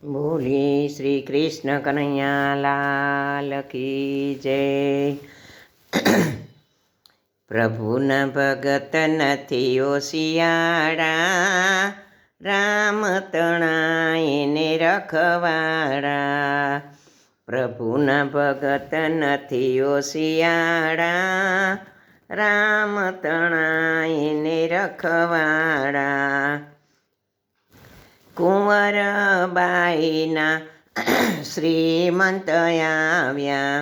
બોલી શ્રી કૃષ્ણ કનૈયા લાલ કી જય। પ્રભુના ભગત નથી ઓશિયાળા, રામ તણાય ને રખવાડા। પ્રભુના ભગત નથી ઓશિયાળા, રામ તણાય ને રખવાડા। કુંવરબાઈના શ્રીમંત આવ્યા,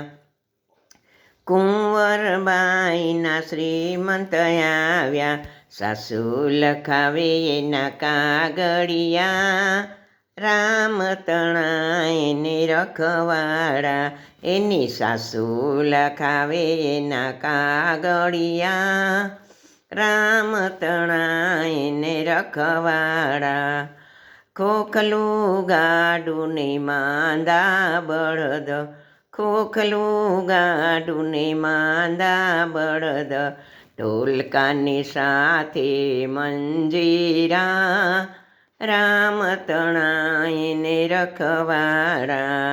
કુંવરબાઈના શ્રીમંત આવ્યા। સાસુ લખાવે એના કાગળિયા, રામ તણાય ને રખવાડા। એની સાસુ લખાવે એના કાગળિયા, રામ તણાય ને રખવાડા। ખોખલું ગાડું ને માંદા બળદ, ખોખલું ગાડું ને માંદા બળદ, ઢોલકાની સાથે મંજીરા, રામ તણાય ને રખવાડા।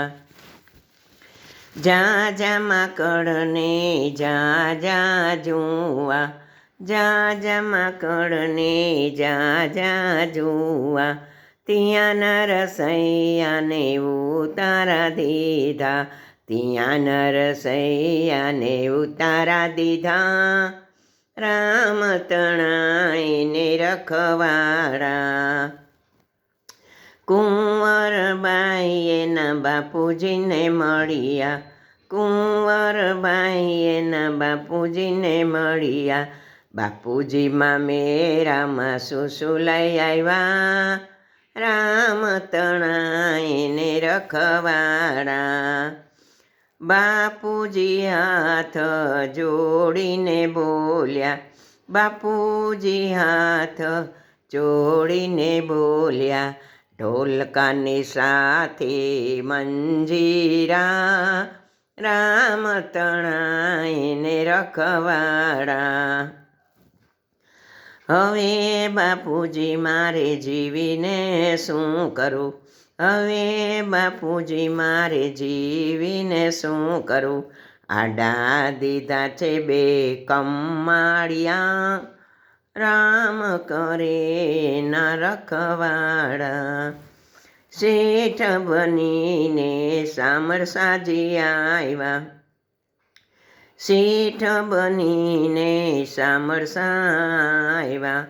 જા જા માકડને જા જા જુવા, જા જા માકડને જા જા જુવા, ત્યાં નરસૈયાને ઉતારા દીધા, ત્યાં નરસૈયાને ઉતારા દીધા, રામ તણાય ને રખવાડા। કુંવરબાઈ એના બાપુજીને મળ્યા, કુંવરબાઈ એના બાપુજીને મળ્યા, બાપુજીમાં મેરામાં શું લઈ આવ્યા, રામ તણાય ને રખવાડા। બાપુજી હાથ જોડીને બોલ્યા, બાપુજી હાથ જોડીને બોલ્યા, ઢોલકાની સાથે મંજીરા, રામ તણાય ને રખવાડા। હવે બાપુજી મારે જીવીને શું કરું, હવે બાપુજી મારે જીવીને શું કરું, આડા દીધા છે બે કમાળિયા, રામ કરે ના રખવાડા। શેઠ બનીને સામરસાજી આવ્યા, શેઠ બનીને સામરસા આવ્યા,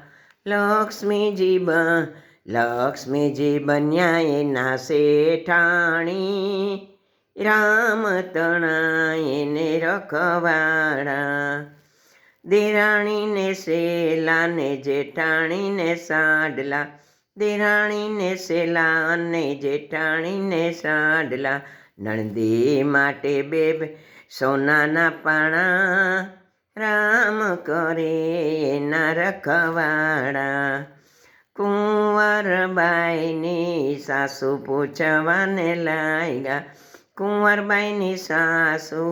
લક્ષ્મીજી બન્યા એના શેઠાણી, રામ તણાય ને રખવાડા। દેરાણીને સેલા ને જેઠાણીને સાડલા, દેરાણીને સેલા ને જેઠાણીને સાડલા, નણદી માટે બે સોનાના પાણા, રામ કરે ના રખવાડા। કુંવરબાઈની સાસુ પૂછવાને લાગ્યા, કુંવરબાઈની સાસુ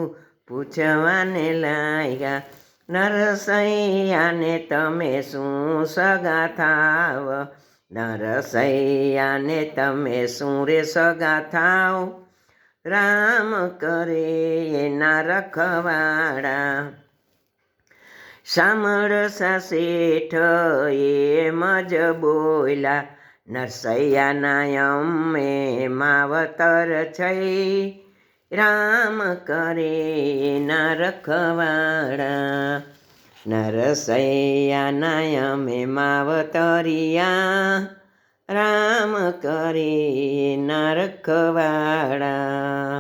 પૂછવાને લાગ્યા, નરસૈયાને તમે શું સગા થાવ, નરસૈયાને તમે શું રે સગા થાવ, રામ કરે એના રખવાડા। સામરસા શેઠ એમ જ બોલ્યા, નરસૈયાના અમે માવતર છે, રામ કરે એના રખવાડા। નરસૈયાના અમે માવતરિયા, રામ કરે એના રખવાડા।